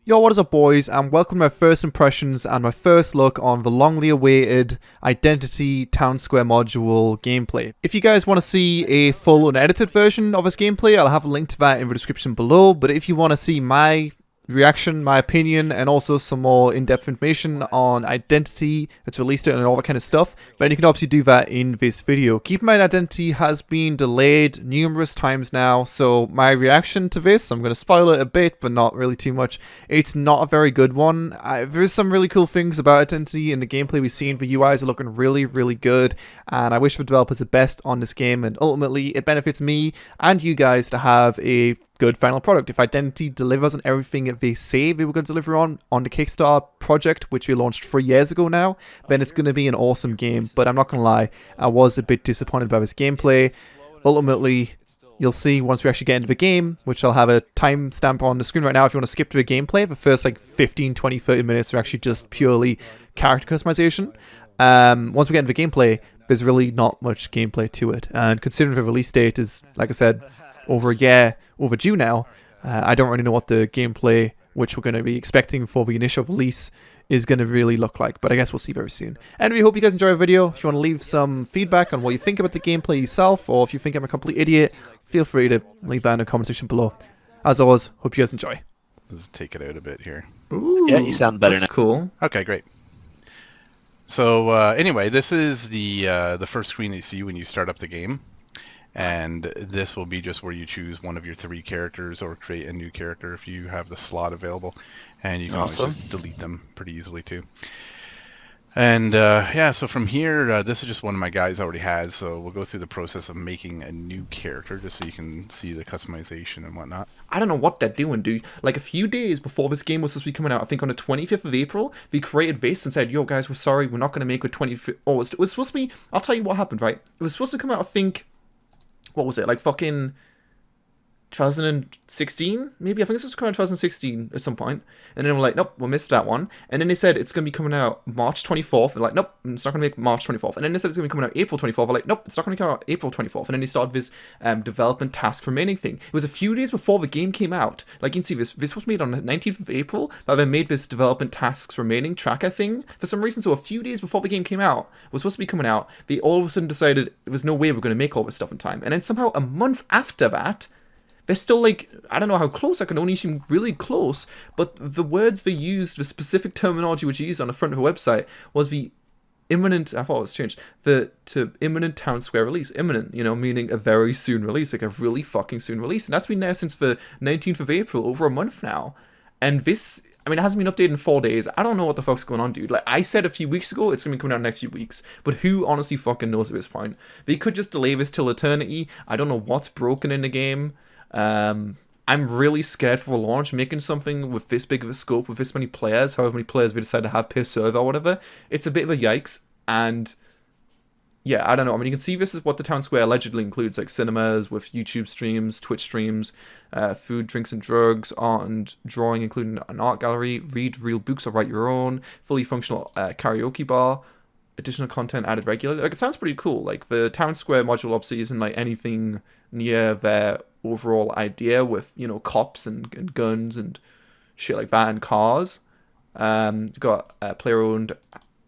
Yo, what is up boys, and welcome to my first impressions and my first look on the longly awaited Identity Town Square module gameplay. If you guys want to see a full unedited version of this gameplay, I'll have a link to that in the description below, but if you want to see my reaction, my opinion, and also some more in-depth information on Identity, its release date, and all that kind of stuff, then you can obviously do that in this video. Keep in mind, Identity has been delayed numerous times now, so my reaction to this, I'm going to spoil it a bit, but not really too much. It's not a very good one. There's some really cool things about Identity in the gameplay we've seen. The UIs are looking really, really good, and I wish the developers the best on this game, and ultimately, it benefits me and you guys to have a good final product. If Identity delivers on everything they say they were going to deliver on the Kickstarter project, which we launched 3 years ago now, then it's going to be an awesome game. But I'm not going to lie, I was a bit disappointed by this gameplay. Ultimately, you'll see once we actually get into the game, which I'll have a timestamp on the screen right now if you want to skip to the gameplay. The first like 15, 20, 30 minutes are actually just purely character customization. Once we get into the gameplay, there's really not much gameplay to it. And considering the release date is, like I said, over a year overdue now, I don't really know what the gameplay, which we're going to be expecting for the initial release, is going to really look like, but I guess we'll see very soon. Anyway, hope you guys enjoy the video. If you want to leave some feedback on what you think about the gameplay yourself, or if you think I'm a complete idiot, feel free to leave that in the comment section below. As always, hope you guys enjoy. Let's take it out a bit here. Ooh, yeah, you sound better now. That's cool. Okay, great. So anyway, this is the first screen you see when you start up the game. And this will be just where you choose one of your 3 characters or create a new character if you have the slot available. And you can always just delete them pretty easily too. And yeah, so from here, this is just one of my guys already had. So we'll go through the process of making a new character just so you can see the customization and whatnot. I don't know what they're doing, dude. Like a few days before this game was supposed to be coming out, I think on the 25th of April, they created this and said, yo guys, we're sorry, we're not going to make it 25th. Oh, it was supposed to be, I'll tell you what happened, right? It was supposed to come out, I think, what was it, like fucking 2016 maybe? I think this was coming out 2016 at some point, and then we're like, nope, we'll miss that one. And then they said it's going to be coming out March 24th, and like, nope, it's not going to make March 24th. And then they said it's going to be coming out April 24th, we're like, nope, it's not going to come out April 24th. And then they started this development tasks remaining thing. It was a few days before the game came out. Like you can see, this was made on the 19th of April, but they made this development tasks remaining tracker thing for some reason. So a few days before the game came out, it was supposed to be coming out, they all of a sudden decided there was no way we're going to make all this stuff in time. And then somehow a month after that, they're still like, I don't know how close, I can only assume really close, but the words they used, the specific terminology which you used on the front of the website was the imminent, I thought it was changed, to imminent Town Square release. Imminent, you know, meaning a very soon release, like a really fucking soon release. And that's been there since the 19th of April, over a month now. And this, I mean, it hasn't been updated in 4 days. I don't know what the fuck's going on, dude. Like, I said a few weeks ago, it's going to be coming out in the next few weeks. But who honestly fucking knows at this point? They could just delay this till eternity. I don't know what's broken in the game. I'm really scared for the launch, making something with this big of a scope, with this many players, however many players we decide to have per server or whatever. It's a bit of a yikes, and yeah, I don't know. I mean, you can see this is what the Town Square allegedly includes, like cinemas with YouTube streams, Twitch streams, food, drinks and drugs, art and drawing, including an art gallery, read real books or write your own, fully functional karaoke bar, additional content added regularly. Like, it sounds pretty cool. Like, the Town Square module obviously isn't like anything near their overall idea with, you know, cops and guns and shit like that, and cars. You've got player-owned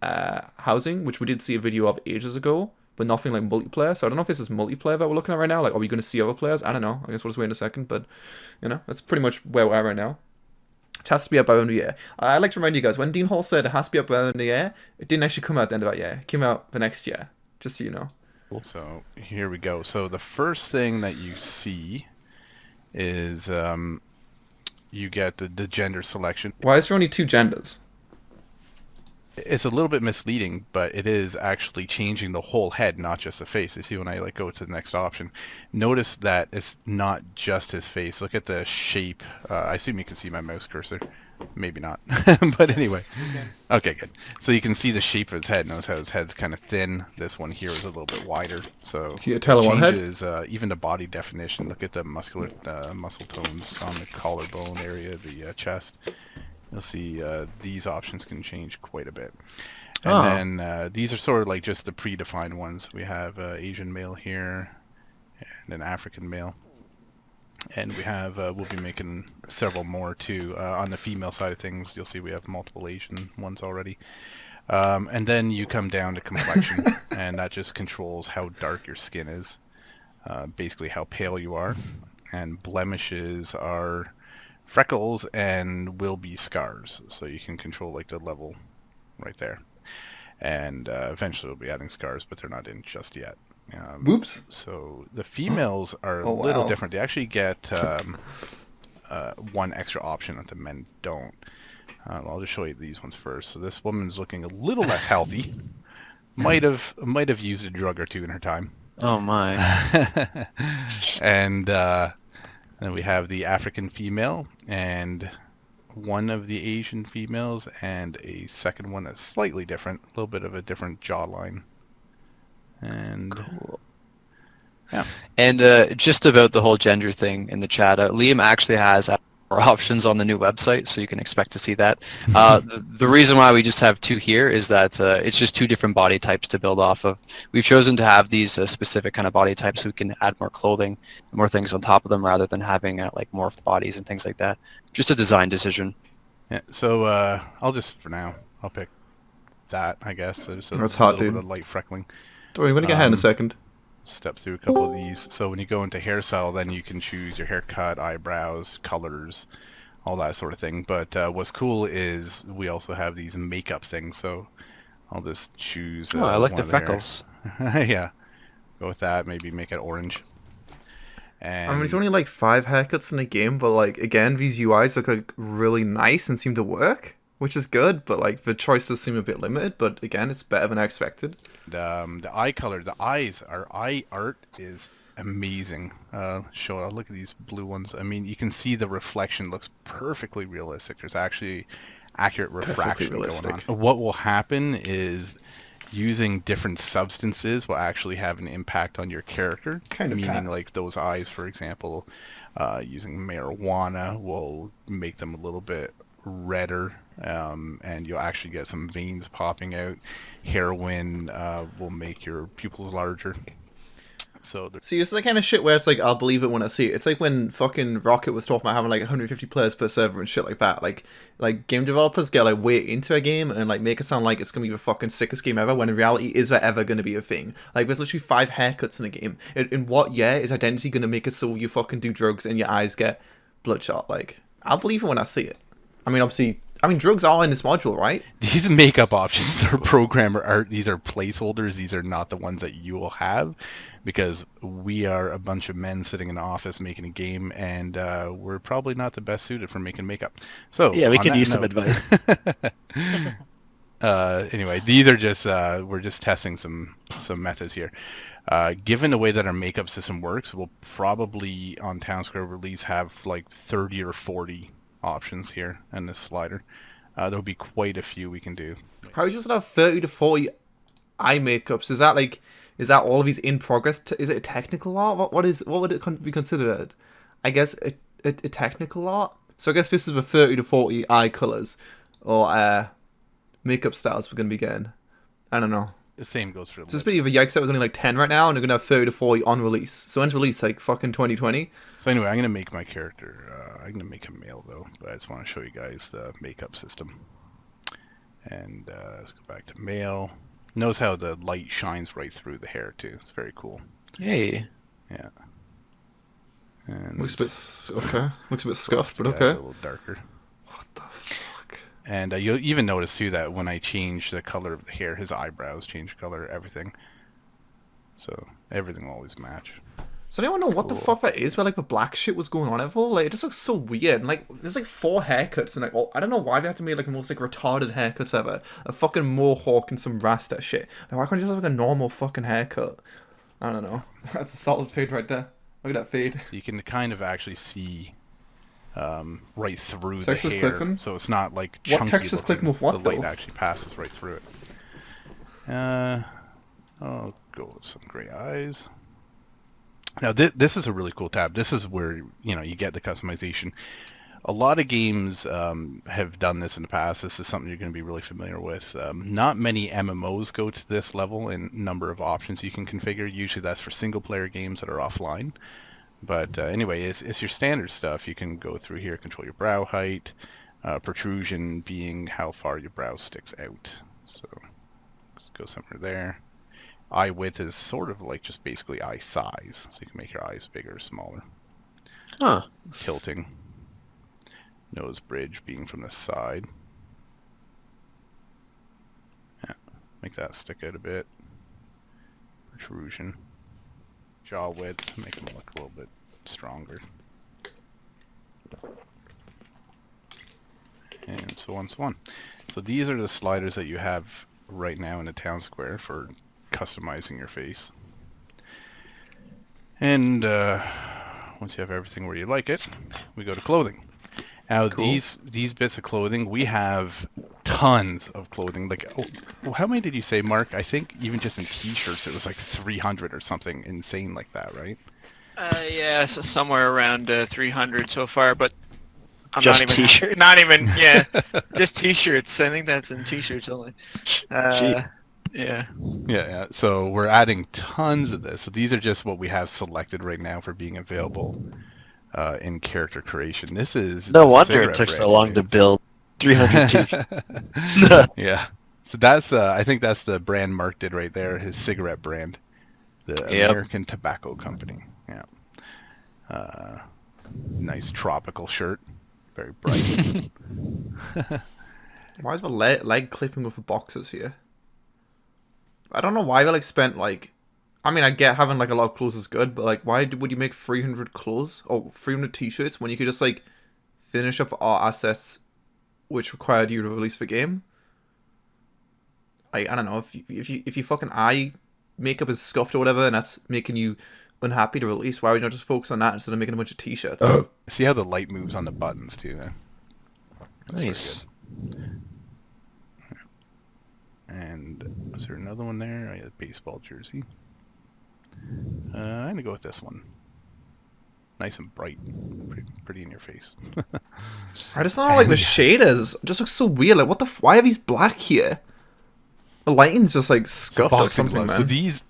housing, which we did see a video of ages ago, but nothing like multiplayer. So I don't know if this is multiplayer that we're looking at right now. Like, are we going to see other players? I don't know. I guess we'll just wait in a second, but, you know, that's pretty much where we're at right now. It has to be up by the end of the year. I'd like to remind you guys, when Dean Hall said it has to be up by the end of the year, it didn't actually come out at the end of that year. It came out the next year, just so you know. So here we go. So the first thing that you see is you get the gender selection. Why is there only 2 genders? It's a little bit misleading, but it is actually changing the whole head, not just the face. You see when I like go to the next option, notice that it's not just his face. Look at the shape. I assume you can see my mouse cursor. Maybe not, but anyway. Okay, good. So you can see the shape of his head. Notice how his head's kind of thin. This one here is a little bit wider. So can you tell on one head? Even the body definition. Look at the muscle tones on the collarbone area, the chest. You'll see these options can change quite a bit. And then these are sort of like just the predefined ones. We have Asian male here and an African male. And we have we'll be making several more too. On the female side of things, you'll see we have multiple Asian ones already. And then you come down to complexion, and that just controls how dark your skin is, basically how pale you are. And blemishes are freckles and will be scars, so you can control like the level right there. And eventually we'll be adding scars, but they're not in just yet. Whoops. So the females are a Oh, little wow. different. They actually get one extra option that the men don't. I'll just show you these ones first. So this woman's looking a little less healthy. Might have used a drug or two in her time. Oh my. And then we have the African female and one of the Asian females and a second one that's slightly different, a little bit of a different jawline. And Cool. yeah. And just about the whole gender thing in the chat, Liam actually has more options on the new website, so you can expect to see that. The reason why we just have two here is that it's just two different body types to build off of. We've chosen to have these specific kind of body types so we can add more clothing, more things on top of them, rather than having like morphed bodies and things like that. Just a design decision. Yeah, so I'll just, for now, I'll pick that, I guess. There's a That's hot, little dude. bit of light freckling. Don't worry, I'm gonna get ahead in a second. Step through a couple of these. So when you go into hairstyle, then you can choose your haircut, eyebrows, colors, all that sort of thing. But what's cool is we also have these makeup things. So I'll just choose Oh, I like one the of hair. freckles. Yeah, go with that. Maybe make it orange. And I mean, it's only like 5 haircuts in a game, but like again, these UIs look like really nice and seem to work, which is good. But like the choice does seem a bit limited. But again, it's better than I expected. the eye color, the eyes, our eye art is amazing. Look at these blue ones. I mean, you can see the reflection looks perfectly realistic. There's actually accurate refraction going realistic. on. What will happen is using different substances will actually have an impact on your character. Kind of meaning cat. like those eyes, for example, using marijuana will make them a little bit redder, and you'll actually get some veins popping out. Heroin will make your pupils larger. So See, it's the kind of shit where it's like, I'll believe it when I see it. It's like when fucking Rocket was talking about having like 150 players per server and shit like that. Like game developers get like way into a game and like make it sound like it's gonna be the fucking sickest game ever, when in reality, is there ever gonna be a thing? Like, there's literally 5 haircuts in a game. In what year is Identity gonna make it so you fucking do drugs and your eyes get bloodshot? Like, I'll believe it when I see it. I mean, obviously, drugs are in this module, right? these makeup options are programmer art. These are placeholders. These are not the ones that you will have, because we are a bunch of men sitting in an office making a game, and we're probably not the best suited for making makeup. So Yeah, we on could that use some note- advice. Anyway, these are just we're just testing some methods here. Given the way that our makeup system works, we'll probably on Town Square release have like 30 or 40 options here in this slider. There'll be quite a few we can do. How is you just have 30 to 40 eye makeups? Is that all of these in progress? Is it a technical art? What would it be considered? I guess a technical art. So I guess this is the 30 to 40 eye colors or makeup styles we're gonna be getting. I don't know. The same goes for the So lips. speaking of Yikes, that was only like 10 right now, and they're gonna have 30 to 40 on release. So when's release? Like fucking 2020. So anyway, I'm gonna make my character. I'm gonna make him male though, but I just want to show you guys the makeup system. And let's go back to male. Notice how the light shines right through the hair too. It's very cool. Hey. Yeah. And Looks a bit okay. Looks a bit scuffed, but yeah, okay. a little darker. What the fuck? And you'll even notice too that when I change the color of the hair, his eyebrows change color, everything. So everything will always match. Does anyone know what the fuck that is? Where like the black shit was going on at all? Like, it just looks so weird. And like, there's like 4 haircuts, and like, I don't know why they have to make like the most like retarded haircuts ever. A fucking mohawk and some rasta shit. Like, why can't you just have like a normal fucking haircut? I don't know. That's a solid fade right there. Look at that fade. So you can kind of actually see right through the Texture's hair. clicking? So it's not like What chunky texture's looking. clicking with what, The light though? actually passes right through it. I'll go with some gray eyes. Now this is a really cool tab. This is where you get the customization. A lot of games have done this in the past. This is something you're going to be really familiar with. Not many MMOs go to this level in number of options you can configure. Usually that's for single player games that are offline. But anyway, it's your standard stuff. You can go through here, control your brow height, protrusion being how far your brow sticks out. So let's go somewhere there. Eye width is sort of like just basically eye size, so you can make your eyes bigger or smaller. Huh. Tilting. Nose bridge being from the side. Yeah, make that stick out a bit. Protrusion. Jaw width, make them look a little bit stronger. And so on, so on. So these are the sliders that you have right now in the town square for customizing your face. And once you have everything where you like it, we go to clothing. Now Cool. these bits of clothing, we have tons of clothing. Like, how many did you say, Mark? I think even just in t-shirts it was like 300 or something insane like that, right? Yeah, so somewhere around 300 so far, but I'm Just not even t-shirts? Not even, yeah, just t-shirts. I think that's in t-shirts only. Yeah. Yeah. So we're adding tons of this. So these are just what we have selected right now for being available in character creation. This is No the wonder cigarette it took so brand long you to made. build 300 t-shirts. Yeah. So that's I think that's the brand Mark did right there, his cigarette brand, the Yep. American Tobacco Company. Yeah. Nice tropical shirt, very bright. Why is the leg clipping with the boxes here? I don't know why they like spent like. I mean, I get having like a lot of clothes is good, but like, why would you make 300 clothes or 300 t-shirts when you could just like finish up art assets which required you to release the game? I don't know if you fucking eye makeup is scuffed or whatever, and that's making you unhappy to release. Why would you not just focus on that instead of making a bunch of t-shirts? See how the light moves on the buttons too. That's very Nice. good. And was there another one there? Oh, yeah, the baseball jersey. I'm gonna go with this one. Nice and bright, pretty in your face. I just don't know, like the shaders just looks so weird. Like, what the? Why are these black here? The lighting's just like scuffed or Boxing something, gloves. man. So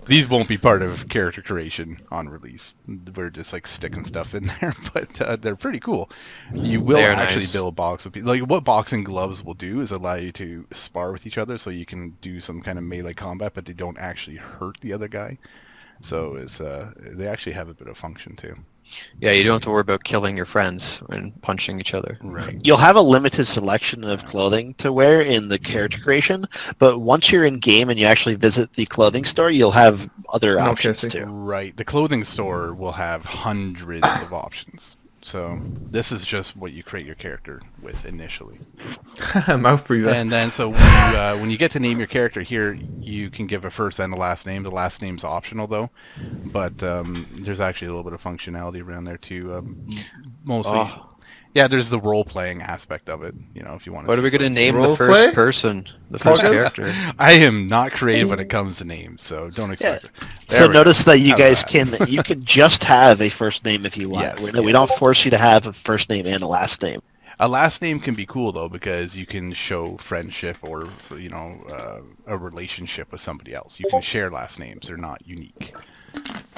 these won't be part of character creation on release. We're just like sticking stuff in there, but they're pretty cool. You will They're actually nice. build box with like what boxing gloves will do is allow you to spar with each other, so you can do some kind of melee combat, but they don't actually hurt the other guy. So it's they actually have a bit of function too. Yeah, you don't have to worry about killing your friends and punching each other. Right. You'll have a limited selection of clothing to wear in the character creation, but once you're in game and you actually visit the clothing store, you'll have other Okay, options see. too. Right. The clothing store will have hundreds of options. So this is just what you create your character with initially. Mouth breather. And then so when you get to name your character here, you can give a first and a last name. The last name's optional though, but there's actually a little bit of functionality around there too. Mostly, yeah. There's the role playing aspect of it. You know, if you want to. What are we gonna name the Roleplay? first person? The first Focus? character? I am not creative when it comes to names, so don't expect it. There So we go. notice that you How's guys that? you can just have a first name if you want. Yes, We don't force you to have a first name and a last name. A last name can be cool though because you can show friendship or a relationship with somebody else. You can share last names; they're not unique.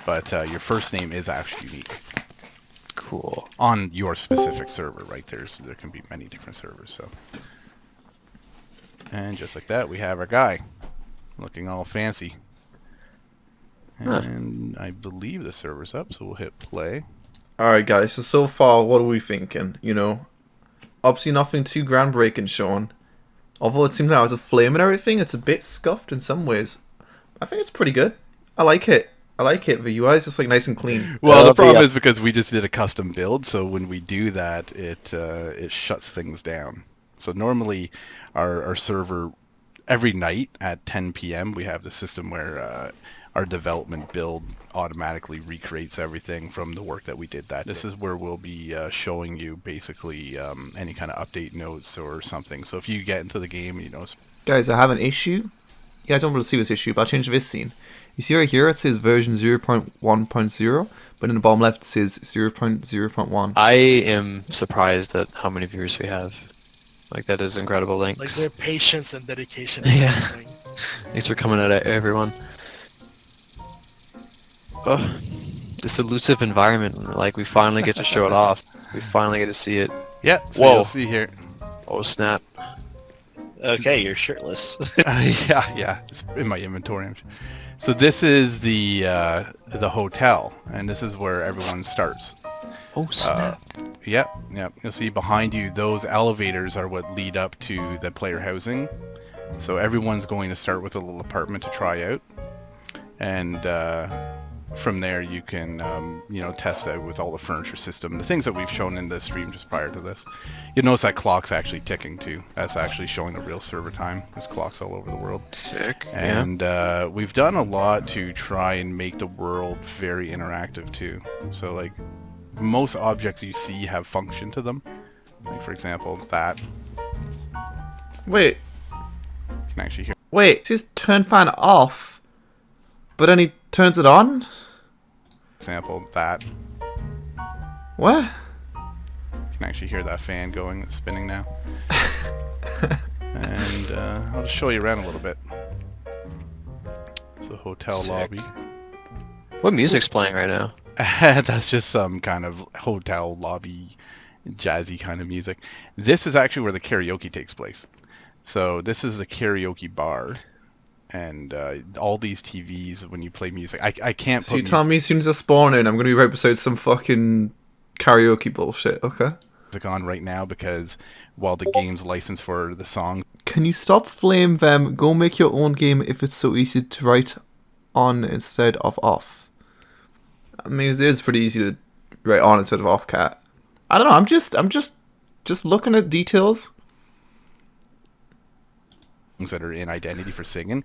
But your first name is actually unique Cool. on your specific server, right? There can be many different servers. So, and just like that, we have our guy looking all fancy. Huh. And I believe the server's up, so we'll hit play. Alright, guys, so far, what are we thinking? You know, obviously nothing too groundbreaking shown. Although it seems like as a flame and everything, it's a bit scuffed in some ways. I think it's pretty good. I like it. The UI is just like nice and clean. Well, the but problem yeah. is because we just did a custom build, so when we do that, it shuts things down. So normally, our server every night at 10 p.m. we have the system where our development build automatically recreates everything from the work that we did that. This is where we'll be showing you basically any kind of update notes or something. So if you get into the game and you notice, Guys, I have an issue. You guys won't be able to see this issue, but I'll change this scene. You see right here, it says version 0.1.0, but in the bottom left it says 0.0.1. I am surprised at how many viewers we have. Like, that is incredible. Thanks. Like their patience and dedication. Yeah. Amazing. Thanks for coming at it, everyone. Oh, this elusive environment. Like we finally get to show it off. We finally get to see it. Yeah, so Whoa. you'll see here. Oh snap! Okay, you're shirtless. Yeah, it's in my inventory. So this is the hotel, and this is where everyone starts. Oh snap! Yep. You'll see behind you, those elevators are what lead up to the player housing. So everyone's going to start with a little apartment to try out, and from there you can test out with all the furniture system, the things that we've shown in the stream just prior to this. You'll notice that clock's actually ticking too. That's actually showing the real server time. There's clocks all over the world. Sick. And we've done a lot to try and make the world very interactive too. So like most objects you see have function to them. Like for example, that. Wait. You can actually hear. Wait. It says turn fan off, but then he turns it on? Example, that. What? You can actually hear that fan going, it's spinning now. And I'll just show you around a little bit. It's a hotel Sick. lobby. What music's playing right now? That's just some kind of hotel lobby, jazzy kind of music. This is actually where the karaoke takes place. So this is the Karaoke Bar. And all these TVs, when you play music, I can't put So you tell me as soon as I spawn in, I'm going to be right beside some fucking karaoke bullshit, okay? music on right now because while the game's licensed for the song. Can you stop flame them? Go make your own game if it's so easy to write on instead of off. I mean, it is pretty easy to write on instead of off, cat. I don't know, I'm just looking at details. That are in Identity for singing,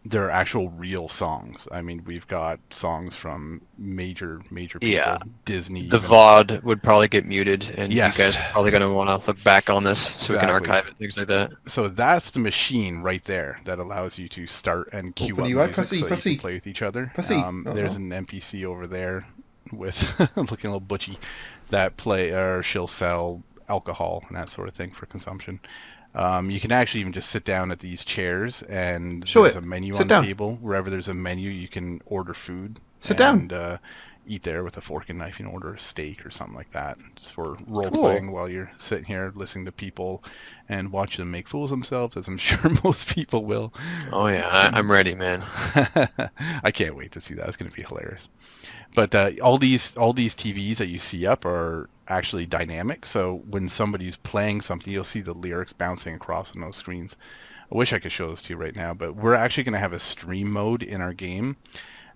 they're actual real songs. I mean, we've got songs from major people, Yeah. Disney. The even. VOD would probably get muted, and Yes. you guys are probably going to want to look back on this so we can Exactly. archive it, things like that. So that's the machine right there that allows you to start and queue Open up UI, music press E, so press you E. can play with each other. Press E. There's an NPC over there with looking a little butchy that she'll sell alcohol and that sort of thing for consumption. You can actually even just sit down at these chairs and there's a menu on the table. Wherever there's a menu, you can order food. Sit down. And eat there with a fork and knife. You can order a steak or something like that. Just for role-playing while you're sitting here listening to people and watch them make fools of themselves, as I'm sure most people will. Oh yeah, I'm ready, man. I can't wait to see that. It's going to be hilarious. But all these TVs that you see up are actually dynamic. So when somebody's playing something, you'll see the lyrics bouncing across on those screens. I wish I could show this to you right now, but we're actually going to have a stream mode in our game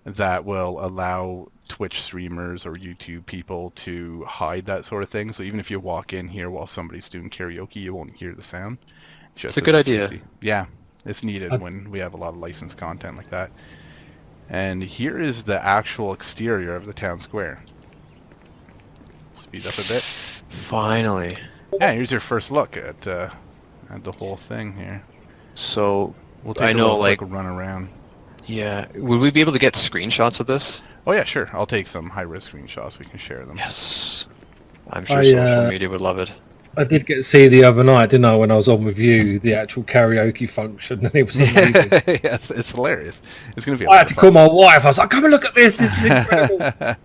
that will allow Twitch streamers or YouTube people to hide that sort of thing. So even if you walk in here while somebody's doing karaoke, you won't hear the sound. It's a good idea. Yeah, it's needed when we have a lot of licensed content like that. And here is the actual exterior of the town square. Speed up a bit. Finally. Yeah, here's your first look at the whole thing here. So We'll take I a know, little like, quick run around. yeah. Would we be able to get screenshots of this? Oh yeah, sure. I'll take some high-risk screenshots. We can share them. Yes. I'm sure I, social media would love it. I did get to see the other night, didn't I, when I was on with you, the actual karaoke function, and it was amazing. Yes, it's hilarious. It's going to be. I had to call my wife. I was like, "Come and look at this. This is incredible."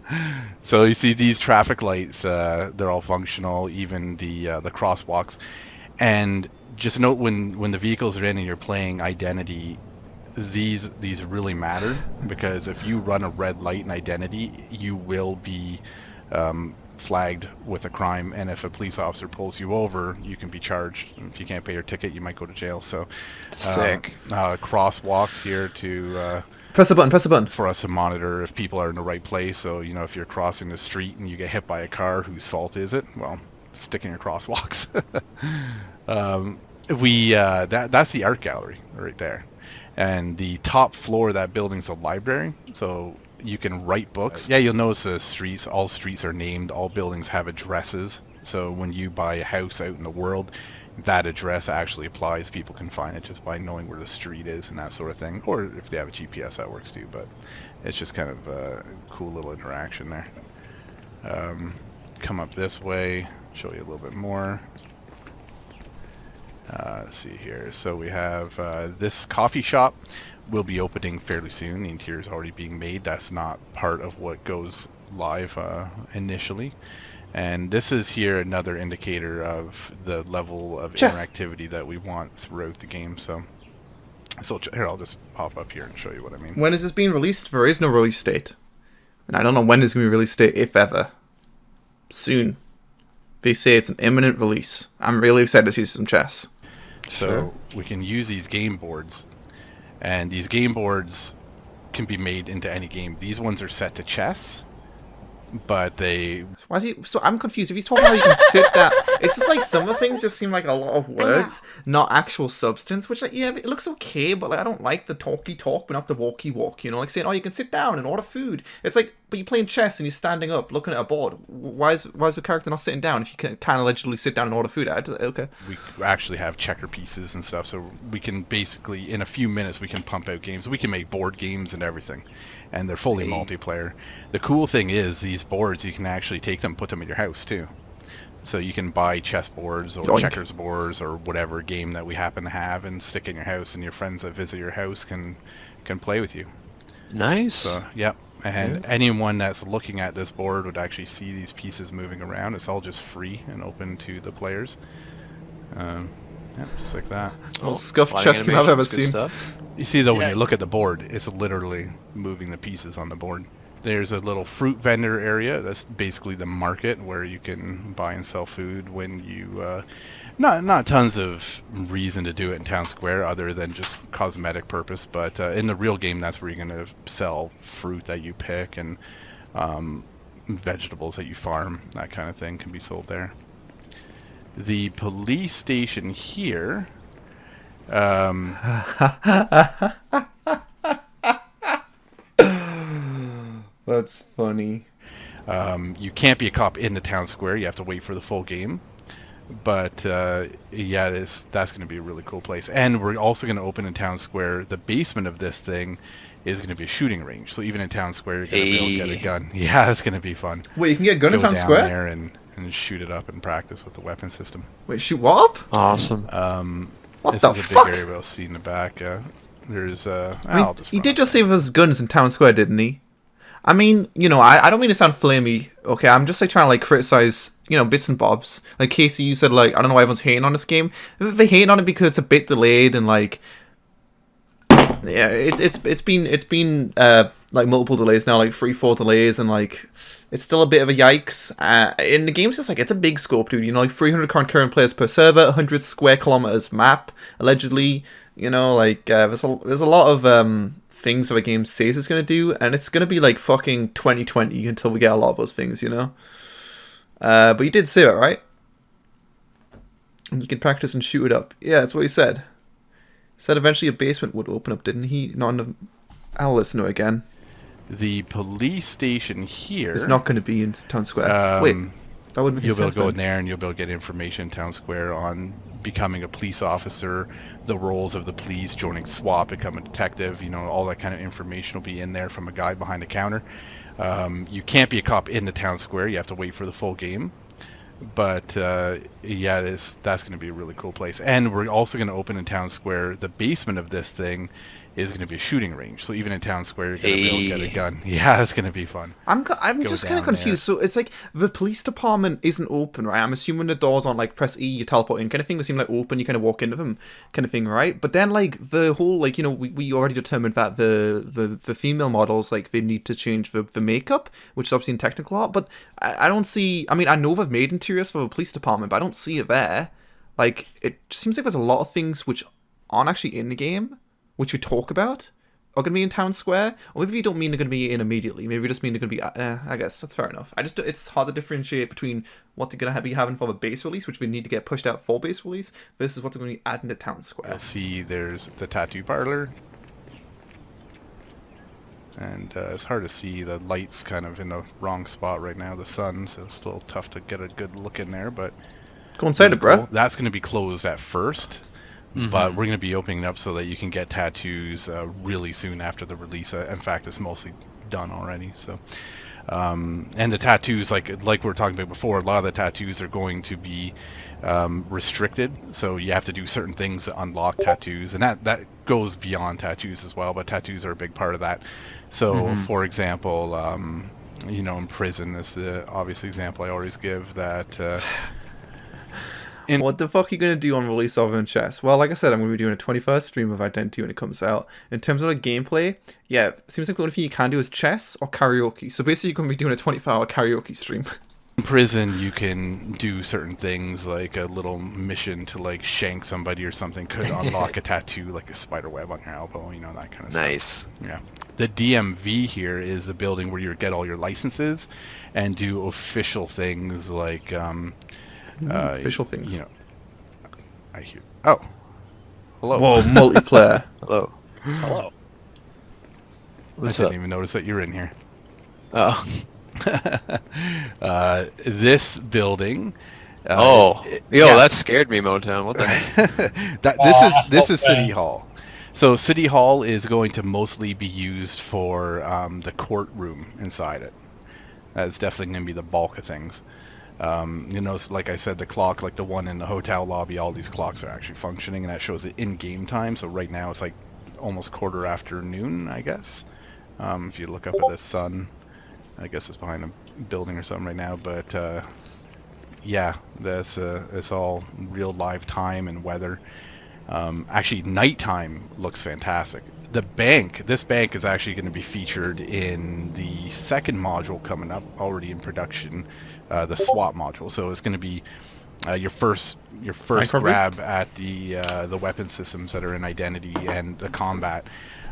So you see these traffic lights, they're all functional, even the crosswalks. And just note when the vehicles are in and you're playing Identity, these really matter, because if you run a red light in Identity, you will be flagged with a crime, and if a police officer pulls you over, you can be charged. If you can't pay your ticket, you might go to jail. So Sick. crosswalks here to Press a button. for us to monitor if people are in the right place. So, if you're crossing the street and you get hit by a car, whose fault is it? Well, stick in your crosswalks. That's the art gallery right there. And the top floor of that building's a library, so you can write books. Yeah, you'll notice all streets are named, all buildings have addresses. So when you buy a house out in the world, that address actually applies. People can find it just by knowing where the street is and that sort of thing. Or if they have a GPS, that works too. But it's just kind of a cool little interaction there. Come up this way, show you a little bit more. Let's see here. So we have this coffee shop. will be opening fairly soon. The interior is already being made. That's not part of what goes live initially. And this is here another indicator of the level of Chess. interactivity that we want throughout the game. So here, I'll just pop up here and show you what I mean. When is this being released? There is no release date. And I don't know when it's going to be released date, if ever. Soon. They say it's an imminent release. I'm really excited to see some chess. So we can use these game boards. And these game boards can be made into any game. These ones are set to chess. But they... Why is he... So I'm confused. If he's talking about you can sit down... It's just like some of the things just seem like a lot of words, not actual substance, which, like, yeah, it looks okay, but like, I don't like the talky talk, but not the walky walk, you know? Like saying, oh, you can sit down and order food. It's like, but you're playing chess and you're standing up, looking at a board. Why is the character not sitting down if you can allegedly sit down and order food? Okay. We actually have checker pieces and stuff, so we can basically, in a few minutes, we can pump out games. We can make board games and everything. And they're fully multiplayer. The cool thing is these boards, you can actually take them and put them in your house too. So you can buy chess boards or checkers boards or whatever game that we happen to have and stick in your house, and your friends that visit your house can play with you. Nice. So, yep. And anyone that's looking at this board would actually see these pieces moving around. It's all just free and open to the players. Yeah, just like that. Well, scuffed chess game I've ever seen. Stuff. You see though, when you look at the board, it's literally moving the pieces on the board. There's a little fruit vendor area. That's basically the market where you can buy and sell food when you... not tons of reason to do it in Town Square other than just cosmetic purpose, but in the real game, that's where you're going to sell fruit that you pick and vegetables that you farm. That kind of thing can be sold there. The police station here... That's funny. You can't be a cop in the Town Square. You have to wait for the full game. But yeah, that's going to be a really cool place. And we're also going to open in Town Square. The basement of this thing is going to be a shooting range. So even in Town Square, you're going to be able to get a gun. Yeah, it's going to be fun. Wait, you can get a gun in Town down Square? There and shoot it up and practice with the weapon system. Wait, shoot what up? Awesome. What this the is a fuck? big area we'll see in the back. There's he did just say there's guns in Town Square, didn't he? I mean, you know, I don't mean to sound flamey, okay? I'm just like trying to like criticize, you know, bits and bobs. Like Casey, you said like I don't know why everyone's hating on this game. They're hating on it because it's a bit delayed and like, yeah, it's been like multiple delays now, like 3-4 delays, and like it's still a bit of a yikes. And the game's just like it's a big scope, dude. You know, like 300 concurrent players per server, 100 square kilometers map allegedly. You know, like there's a lot of things that a game says it's going to do, and it's going to be like fucking 2020 until we get a lot of those things, you know? But you did say it, right? And you can practice and shoot it up. Yeah, that's what he said. He said eventually a basement would open up, didn't he? I'll listen to it again. the police station here. It's not going to be in Town Square. Wait, that would make you'll be able sense. to go in there and you'll be able to get information in Town Square on becoming a police officer, the roles of the police, joining SWAT, become a detective, you know, all that kind of information will be in there from a guy behind the counter. You can't be a cop in the Town Square, you have to wait for the full game. But yeah, that's going to be a really cool place. And we're also going to open in Town Square. The basement of this thing is going to be a shooting range. So even in Town Square, you're going to be able to get a gun. Yeah, it's going to be fun. I'm just kind of confused. So it's like the police department isn't open, right? I'm assuming the doors aren't like press E, you teleport in kind of thing. They seem like open, you kind of walk into them kind of thing, right? But then like the whole like, you know, we already determined that the female models, like they need to change the makeup, which is obviously in technical art. But I don't see. I mean, I know they've made interiors for the police department, but I don't see it there. Like it just seems like there's a lot of things which aren't actually in the game, which we talk about, are going to be in Town Square. Or maybe you don't mean they're going to be in immediately. Maybe you just mean they're going to be... I guess that's fair enough. It's hard to differentiate between what they're going to be having for the base release, which we need to get pushed out for base release, versus what they're going to be adding to Town Square. You'll see there's the tattoo parlor. And it's hard to see. The light's kind of in the wrong spot right now, the sun, so it's still tough to get a good look in there. But Go inside it, bro. That's going to be closed at first. Mm-hmm. But we're going to be opening it up so that you can get tattoos really soon after the release. In fact, it's mostly done already. So And the tattoos, like we were talking about before, a lot of the tattoos are going to be restricted, so you have to do certain things to unlock tattoos, and that goes beyond tattoos as well, but tattoos are a big part of that. So for example, in prison is the obvious example I always give, that what the fuck are you going to do on release other than chess? Well, like I said, I'm going to be doing a 21st stream of Identity when it comes out. In terms of the gameplay, yeah, it seems like the only thing you can do is chess or karaoke. So basically you're going to be doing a 24-hour karaoke stream. in prison you can do certain things, like a little mission to like shank somebody or something could unlock a tattoo, like a spider web on your elbow, that kind of stuff. Nice. Yeah. The DMV here is the building where you get all your licenses and do official things like Official things. I hear. Oh, hello. Whoa, multiplayer. Hello. Hello. I didn't even notice that you're in here. Oh. This building. That scared me, Motown. What the heck? This is City Hall. So City Hall is going to mostly be used for the courtroom inside it. That's definitely going to be the bulk of things. Like I said, the clock, like the one in the hotel lobby, all these clocks are actually functioning, and that shows it in game time. So right now it's like almost quarter after noon, I guess. If you look up at the sun, I guess it's behind a building or something right now. But yeah, it's all real live time and weather. Actually, nighttime looks fantastic. This bank is actually going to be featured in the second module coming up, already in production, the SWAT module. So it's going to be your first grab at the weapon systems that are in Identity and the combat.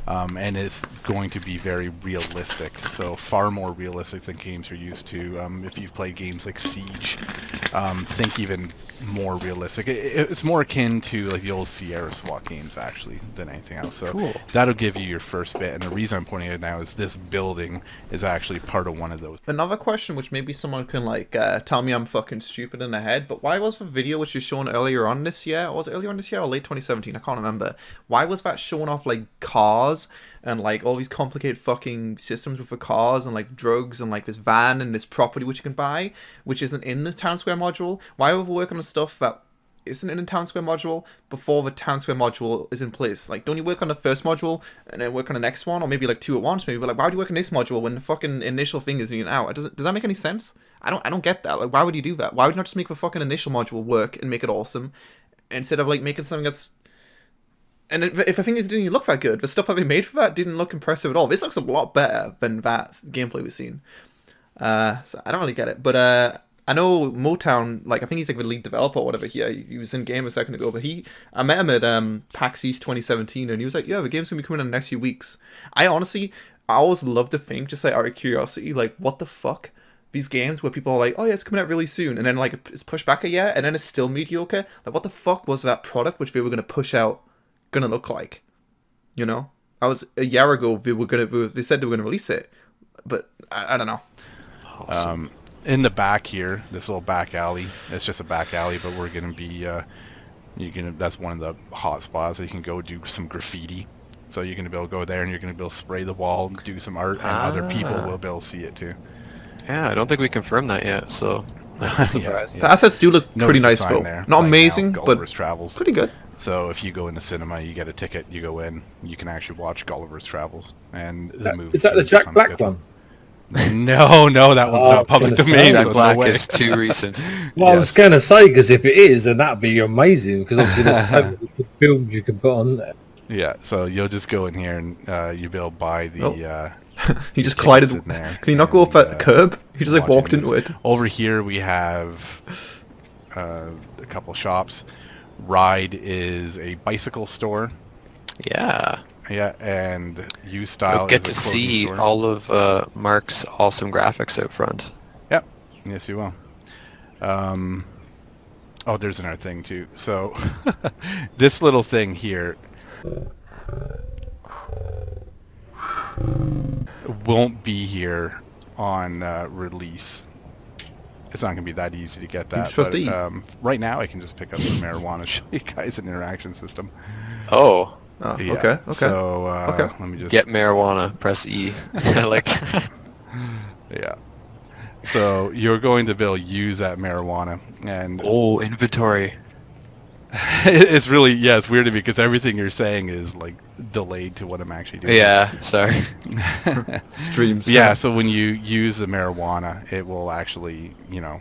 And it's going to be very realistic, so far more realistic than games you're used to. If you've played games like Siege, think even more realistic. It's more akin to like the old Sierra SWAT games, actually, than anything else. So Cool. That'll give you your first bit, and the reason I'm pointing it out is this building is actually part of one of those. Another question, which maybe someone can tell me I'm fucking stupid in the head, but why was the video which was shown earlier on this year, or was it earlier on this year or late 2017? I can't remember. Why was that showing off like cars and like all these complicated fucking systems with the cars and like drugs and like this van and this property which you can buy, which isn't in the Town Square module? Why are we working on stuff that isn't in the Town Square module before the Town Square module is in place? Like, don't you work on the first module and then work on the next one, or maybe like two at once? Maybe, but like, why would you work on this module when the fucking initial thing isn't even out? Does that make any sense? I don't get that. Like, why would you do that? Why would you not just make the fucking initial module work and make it awesome instead of like making something that's... And if the thing is, it didn't even look that good. The stuff that they made for that didn't look impressive at all. This looks a lot better than that gameplay we've seen. So I don't really get it. But I know Motown, like, I think he's like the lead developer or whatever here. He was in game a second ago, but I met him at PAX East 2017, and he was like, yeah, the game's going to be coming in the next few weeks. I always love to think, just like out of curiosity, like, what the fuck? These games where people are like, oh yeah, it's coming out really soon, and then like it's pushed back a year, and then it's still mediocre. Like, what the fuck was that product which they were going to push out gonna look like? I was a year ago they said they were gonna release it, but I don't know. Awesome. In the back here, this little back alley, it's just a back alley, but we're gonna be that's one of the hot spots that you can go do some graffiti. So you're gonna be able to go there and you're gonna be able to spray the wall and do some art, and other people will be able to see it too. Yeah, I don't think we confirmed that yet, so I'm surprised. The assets do look pretty Notice the nice sign though. there, Not right amazing, now, but Gulliver's Travels. pretty good. So if you go into cinema, you get a ticket, you go in, you can actually watch Gulliver's Travels, and the movie. Is that the Jack Black one? No, that one's Oh, not public I was gonna domain. say. Jack so Black no way. is too recent. Well, I Yes. was going to say, because if it is, then that'd be amazing, because obviously there's so many good films you can put on there. Yeah, so you'll just go in here and you'll be able to buy the. Oh. He just tickets collided. in there, Can you not go and, off that curb? He just like watching walked into movies. it. Over here we have a couple shops. Ride is a bicycle store. Yeah. Yeah, and U-Style You'll get is a to clothing see store. all of Mark's awesome graphics out front. Yep. Yes, you will. Oh, there's another thing too. So this little thing here won't be here on release. It's not going to be that easy to get that. You're supposed to eat. Right now, I can just pick up some marijuana, show you guys an interaction system. Oh, Oh, Yeah, okay. So Okay. let me just get marijuana. Press E. I like that. Yeah. So you're going to be able to use that marijuana, and Oh, inventory. it's really, yeah, it's weird to me because everything you're saying is like delayed to what I'm actually doing. Yeah, sorry. Streams. Yeah, so when you use the marijuana, it will actually, you know,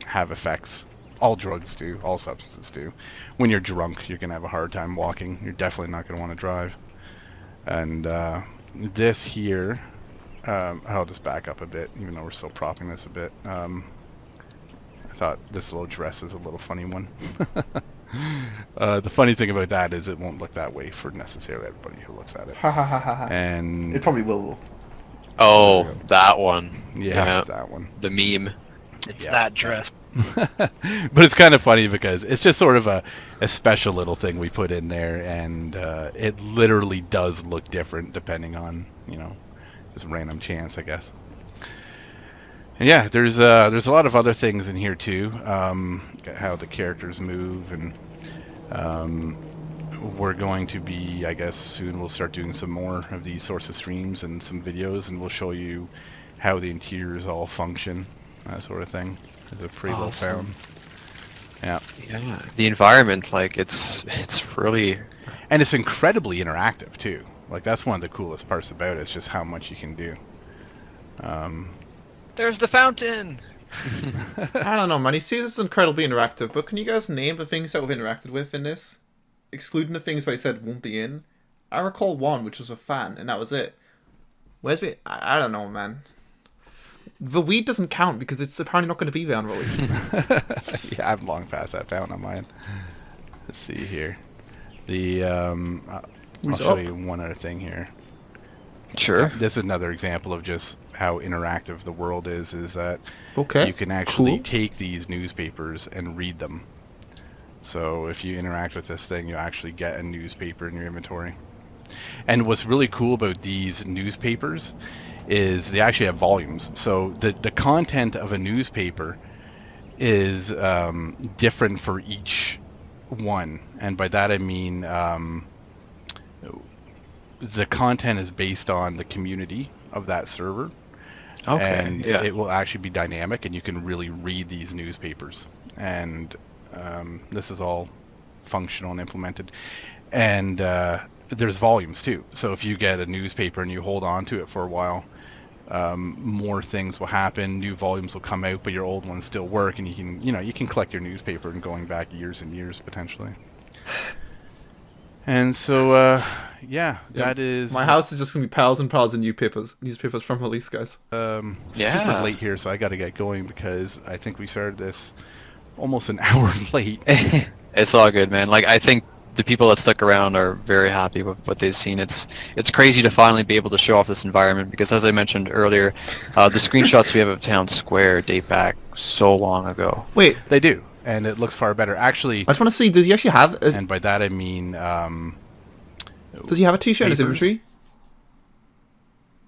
have effects. All drugs do, all substances do. When you're drunk, you're going to have a hard time walking. You're definitely not going to want to drive. And this here, I'll just back up a bit, even though we're still propping this a bit. I thought this little dress is a little funny one. The funny thing about that is it won't look that way for necessarily everybody who looks at it. Ha ha ha ha ha. And It probably will. Oh, that one. yeah, that one. The meme. It's Yeah. that dress. But it's kind of funny because it's just sort of a special little thing we put in there, and it literally does look different depending on, you know, just random chance, I guess. And yeah, there's a lot of other things in here too. How the characters move, and we're going to be, I guess, soon we'll start doing some more of these sorts of streams and some videos, and we'll show you how the interiors all function, that sort of thing. It's a pretty well found. Yeah. Yeah. The environment, like, it's really... And it's incredibly interactive too. Like, that's one of the coolest parts about it, is just how much you can do. There's the fountain. I don't know, man. He sees it's incredibly interactive, but can you guys name the things that we've interacted with in this? Excluding the things that I said won't be in. I recall one, which was a fan, and that was it. Where's the... I don't know, man. The weed doesn't count because it's apparently not going to be there on release. Yeah, I'm long past that fountain on mine. Let's see here. The I'll show you one other thing here. Sure. This is another example of just how interactive the world is that Okay. you can actually cool. take these newspapers and read them. So if you interact with this thing, you actually get a newspaper in your inventory. And what's really cool about these newspapers is they actually have volumes. So the content of a newspaper is different for each one. And by that I mean the content is based on the community of that server. Okay, And yeah. it will actually be dynamic, and you can really read these newspapers. And this is all functional and implemented. And there's volumes too. So if you get a newspaper and you hold on to it for a while, more things will happen, new volumes will come out, but your old ones still work, and you can collect your newspaper and going back years and years potentially. And so yeah, that is My house is just going to be piles and piles of newspapers from release, guys. super late here, so I got to get going because I think we started this almost an hour late. It's all good, man. Like, I think the people that stuck around are very happy with what they've seen. It's crazy to finally be able to show off this environment because, as I mentioned earlier, the screenshots we have of Town Square date back so long ago. Wait, They do, and it looks far better. Actually, I just want to see, does he actually have a, and by that I mean does he have a t-shirt in his papers? inventory?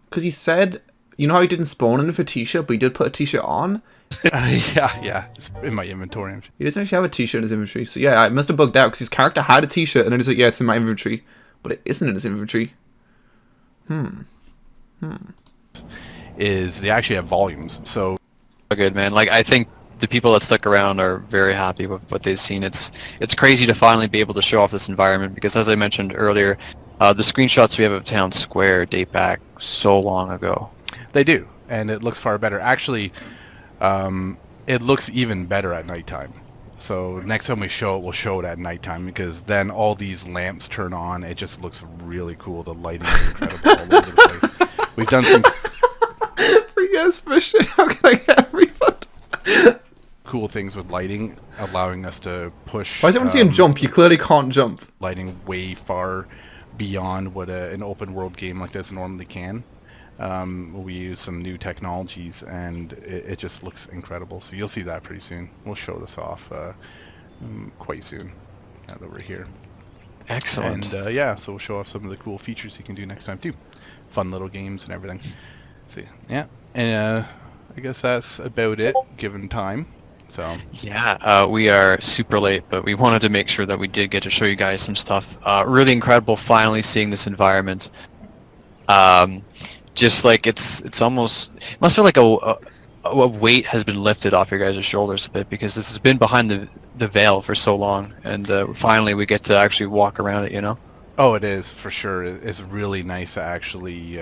Because he said, you know how he didn't spawn in with a t-shirt, but he did put a t-shirt on? yeah, it's in my inventory. He doesn't actually have a t-shirt in his inventory. So yeah, I must have bugged out because his character had a t-shirt and then he's like, yeah, it's in my inventory. But it isn't in his inventory. Is they actually have volumes. So All good, man. Like, I think the people that stuck around are very happy with what they've seen. It's crazy to finally be able to show off this environment because, as I mentioned earlier, the screenshots we have of Town Square date back so long ago. they do, and it looks far better. Actually, it looks even better at nighttime. So next time we show it, we'll show it at nighttime because then all these lamps turn on. It just looks really cool. The lighting is incredible all over the place. We've done some Free gas mission, how can I get a refund? cool things with lighting, allowing us to push Why is everyone seeing jump? You clearly can't jump. lighting way far beyond what an open world game like this normally can. We use some new technologies, and it just looks incredible. So you'll see that pretty soon. We'll show this off quite soon now that we're here. Excellent. And yeah, so we'll show off some of the cool features you can do next time too. Fun little games and everything. So yeah, and I guess that's about it given time. So Yeah, we are super late, but we wanted to make sure that we did get to show you guys some stuff. Really incredible finally seeing this environment. just like it's almost, it must feel like a weight has been lifted off your guys' shoulders a bit, because this has been behind the veil for so long, and finally we get to actually walk around it, you know? Oh, it is, for sure. It's really nice to actually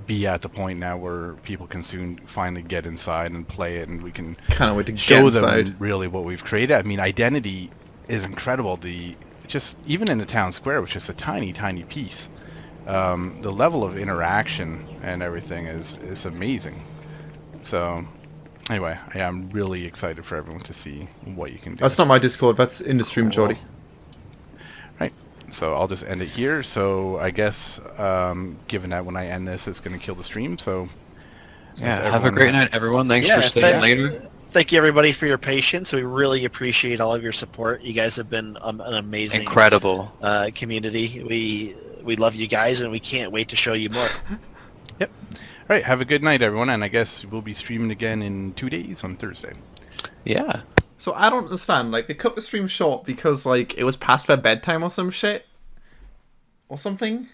be at the point now where people can soon finally get inside and play it, and we can Can't wait to get show inside. them really what we've created. I mean, Identity is incredible. Just even in the town square, which is a tiny piece, the level of interaction and everything is amazing. So anyway, yeah, I'm really excited for everyone to see what you can do. That's not my Discord. That's in the stream, Cool. Jordy. Right. So I'll just end it here. So I guess, given that when I end this, it's going to kill the stream. So Yeah, have a great night, everyone. Thanks Yeah, for staying later. Thank you, everybody, for your patience. We really appreciate all of your support. You guys have been an amazing Incredible. community. We love you guys, and we can't wait to show you more. Yep. All right. Have a good night, everyone. And I guess we'll be streaming again in 2 days on Thursday. Yeah. So I don't understand. Like, they cut the stream short because, like, it was past their bedtime or some shit? Or something?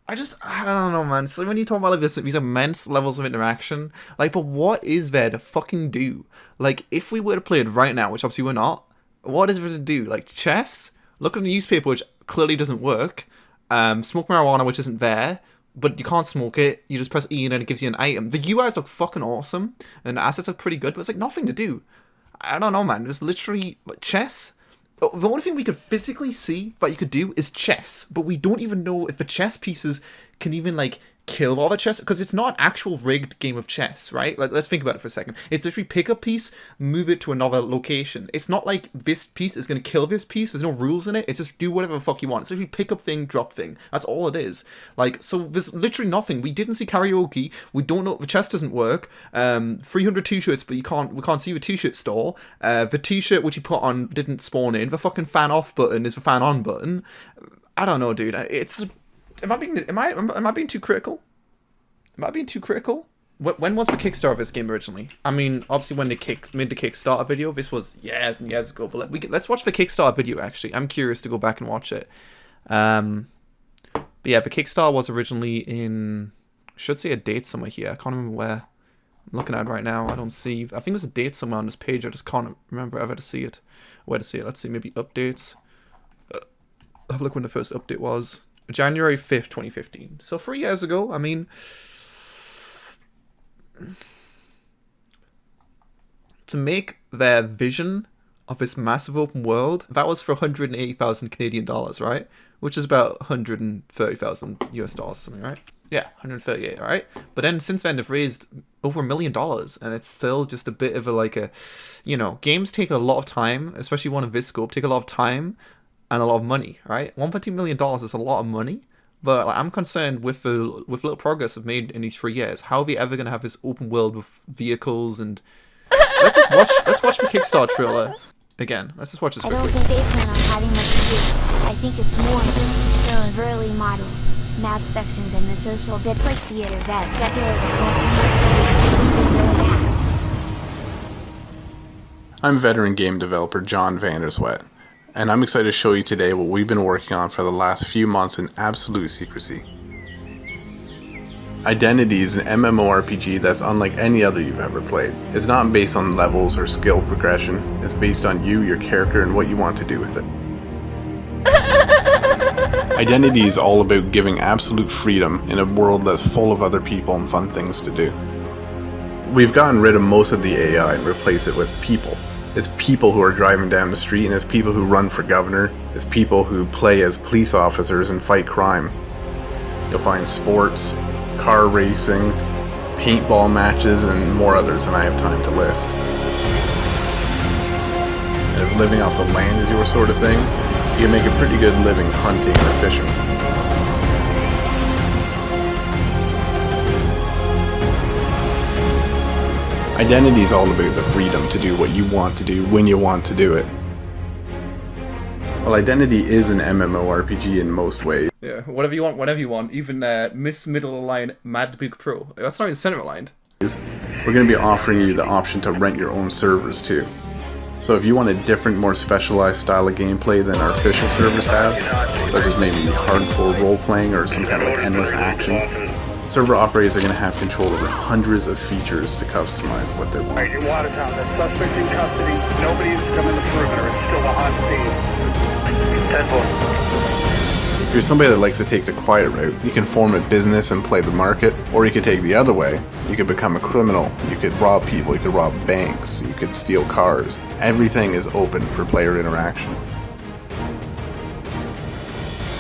I don't know, man. So when you talk about, like, these immense levels of interaction, like, but what is there to fucking do? Like, if we were to play it right now, which obviously we're not, what is there to do? Like, chess? Look at the newspaper, which clearly doesn't work. Smoke marijuana, which isn't there. But you can't smoke it. You just press E and then it gives you an item. The UIs look fucking awesome. And the assets look pretty good, but it's, like, nothing to do. I don't know, man. It's literally like chess. The only thing we could physically see that you could do is chess, but we don't even know if the chess pieces can even, like, kill all the chess, because it's not an actual rigged game of chess, right? Like, let's think about it for a second. It's literally pick a piece, move it to another location. It's not like this piece is going to kill this piece. There's no rules in it. It's just do whatever the fuck you want. It's literally pick up thing, drop thing. That's all it is. Like, so there's literally nothing. We didn't see karaoke. We don't know. The chess doesn't work. 300 t-shirts, but we can't see the t-shirt store. The t-shirt which you put on didn't spawn in. The fucking fan off button is the fan on button. I don't know, dude. It's... Am I being too critical? Am I being too critical? When was the Kickstarter of this game originally? I mean, obviously when they made the Kickstarter video, this was years and years ago. But let's watch the Kickstarter video. Actually, I'm curious to go back and watch it. But yeah, the Kickstarter was originally in. I should see a date somewhere here. I can't remember where. I'm looking at it right now. I don't see. I think there's a date somewhere on this page. I just can't remember ever to see it. Where to see it? Let's see. Maybe updates. Have a look when the first update was. January 5th, 2015. So 3 years ago, I mean... To make their vision of this massive open world, that was for 180,000 Canadian dollars, right? Which is about 130,000 US dollars, something, right? Yeah, 138, right? But then since then, they've raised over $1 million, and it's still just a bit of a, you know, games take a lot of time, especially one of this scope, take a lot of time and a lot of money, right? $1.2 million is a lot of money, but I'm concerned with little progress they've made in these 3 years. How are we ever going to have this open world with vehicles and... Let's watch the Kickstarter trailer again. Let's just watch this I quickly. don't think they plan on having much to do. I think it's more just to show early models, map sections, and the social bits like theaters, etc. I'm veteran game developer John Vanderswet, and I'm excited to show you today what we've been working on for the last few months in absolute secrecy. Identity is an MMORPG that's unlike any other you've ever played. It's not based on levels or skill progression, it's based on you, your character, and what you want to do with it. Identity is all about giving absolute freedom in a world that's full of other people and fun things to do. We've gotten rid of most of the AI and replaced it with people. It's people who are driving down the street, and it's people who run for governor. It's people who play as police officers and fight crime. You'll find sports, car racing, paintball matches, and more others than I have time to list. If living off the land is your sort of thing, you can make a pretty good living hunting or fishing. Identity is all about the freedom to do what you want to do when you want to do it. Well, Identity is an MMORPG in most ways. Yeah, whatever you want, whatever you want. Even Miss Middle Line Mad Big Pro. That's not even center aligned. We're going to be offering you the option to rent your own servers too. So if you want a different, more specialized style of gameplay than our official servers have, such as maybe hardcore role-playing or some kind of like endless action, Server operators are going to have control over hundreds of features to customize what they want. Alright, in Watertown, the suspect's in custody. Nobody's coming the perimeter. It's still a hot scene. 10-4. If you're somebody that likes to take the quiet route, you can form a business and play the market, or you could take the other way. You could become a criminal, you could rob people, you could rob banks, you could steal cars. Everything is open for player interaction.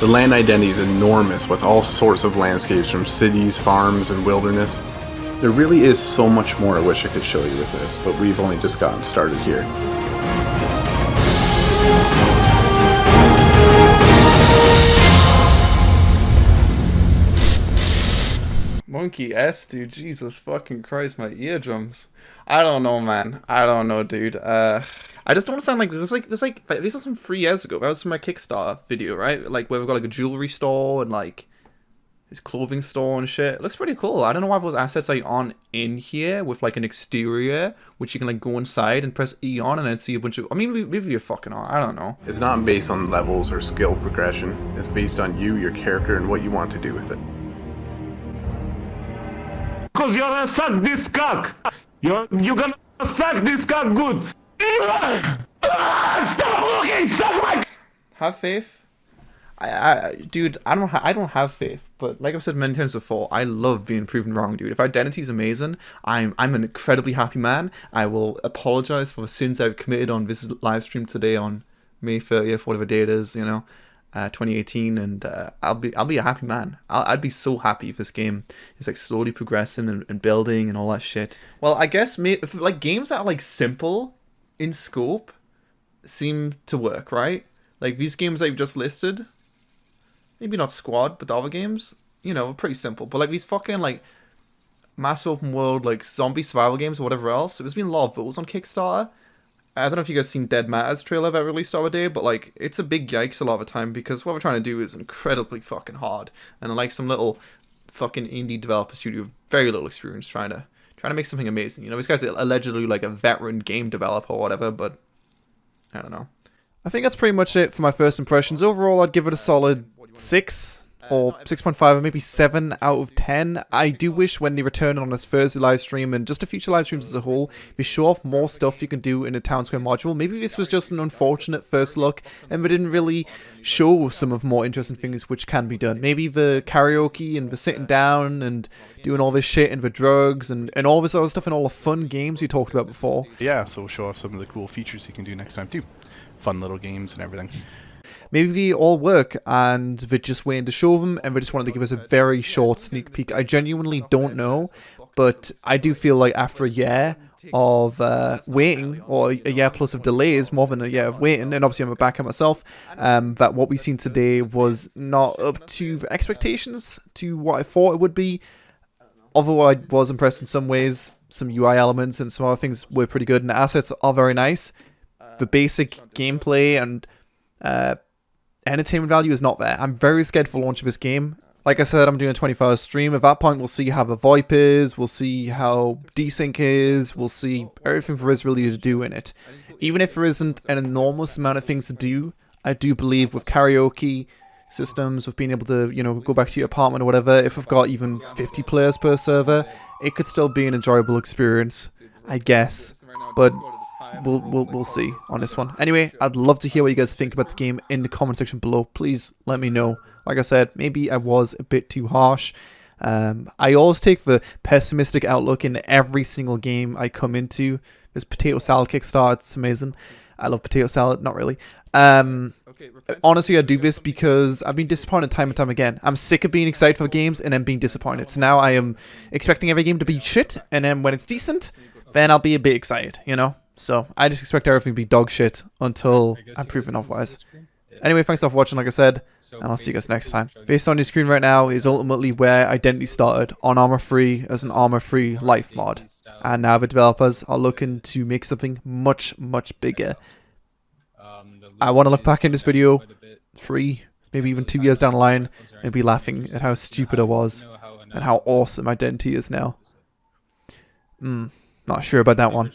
The land identity is enormous, with all sorts of landscapes from cities, farms, and wilderness. There really is so much more I wish I could show you with this, but we've only just gotten started here. Monkey S, dude. Jesus fucking Christ, my eardrums. I don't know, man. I don't know, dude. I just don't sound like this was some 3 years ago. That was from my Kickstarter video, right? Like where we've got like a jewelry store and like his clothing store and shit. It looks pretty cool. I don't know why those assets like aren't in here with like an exterior, which you can like go inside and press E on and then see a bunch of. I mean, maybe you're fucking on. I don't know. It's not based on levels or skill progression. It's based on you, your character, and what you want to do with it. Cause you're gonna suck this cock. You're gonna suck this cock good. Stop looking. Suck my. Have faith. Dude, I don't have faith, but like I've said many times before, I love being proven wrong, dude. If identity is amazing, I'm an incredibly happy man. I will apologize for the sins I've committed on this live stream today on May 30th, whatever day it is, 2018, and I'll be a happy man. I'd be so happy if this game is like slowly progressing and building and all that shit. Well, I guess if, like games that are like simple in scope seem to work, right? Like these games I've just listed, maybe not Squad, but the other games, pretty simple. But like these fucking like massive open world like zombie survival games or whatever else, there's been a lot of those on Kickstarter. I don't know if you guys seen Dead Matter's trailer that released the other day, but like it's a big yikes a lot of the time because what we're trying to do is incredibly fucking hard, and like some little fucking indie developer studio with very little experience trying to make something amazing. This guy's allegedly like a veteran game developer or whatever, but I don't know. I think that's pretty much it for my first impressions. Overall, I'd give it a solid 6 or 6.5 or maybe 7 out of 10. I do wish when they return on this Thursday live stream and just the future live streams as a whole, they show off more stuff you can do in a Town Square module. Maybe this was just an unfortunate first look and they didn't really show some of more interesting things which can be done. Maybe the karaoke and the sitting down and doing all this shit and the drugs and all this other stuff and all the fun games you talked about before. Yeah, so we'll show off some of the cool features you can do next time too. Fun little games and everything. Maybe they all work and they're just waiting to show them and they just wanted to give us a very short sneak peek. I genuinely don't know, but I do feel like after a year of waiting, or a year plus of delays, more than a year of waiting, and obviously I'm a backer myself, that what we've seen today was not up to the expectations, to what I thought it would be. Although I was impressed in some ways, some UI elements and some other things were pretty good, and the assets are very nice. The basic gameplay and entertainment value is not there. I'm very scared for the launch of this game. Like I said, I'm doing a 24-hour stream. At that point, we'll see how the VoIP is, we'll see how desync is, we'll see everything there is really to do in it. Even if there isn't an enormous amount of things to do, I do believe with karaoke systems, with being able to, go back to your apartment or whatever, if we've got even 50 players per server, it could still be an enjoyable experience, I guess. But we'll see on this one. Anyway, I'd love to hear what you guys think about the game in the comment section below. Please let me know. Like I said, maybe I was a bit too harsh. I always take the pessimistic outlook in every single game I come into. This potato salad Kickstarter, it's amazing. I love potato salad, not really. Honestly, I do this because I've been disappointed time and time again. I'm sick of being excited for games and then being disappointed. So now I am expecting every game to be shit, and then when it's decent, then I'll be a bit excited, So I just expect everything to be dog shit until I'm proven otherwise. Anyway, thanks for watching, like I said, and I'll see you guys next time. Based on your screen right now is ultimately where Identity started, on Armor Free as an Armor Free life mod. And now the developers are looking to make something much, much bigger. I want to look back in this video 3, maybe even 2 years down the line and be laughing at how stupid I was and how awesome Identity is now. Not sure about that one.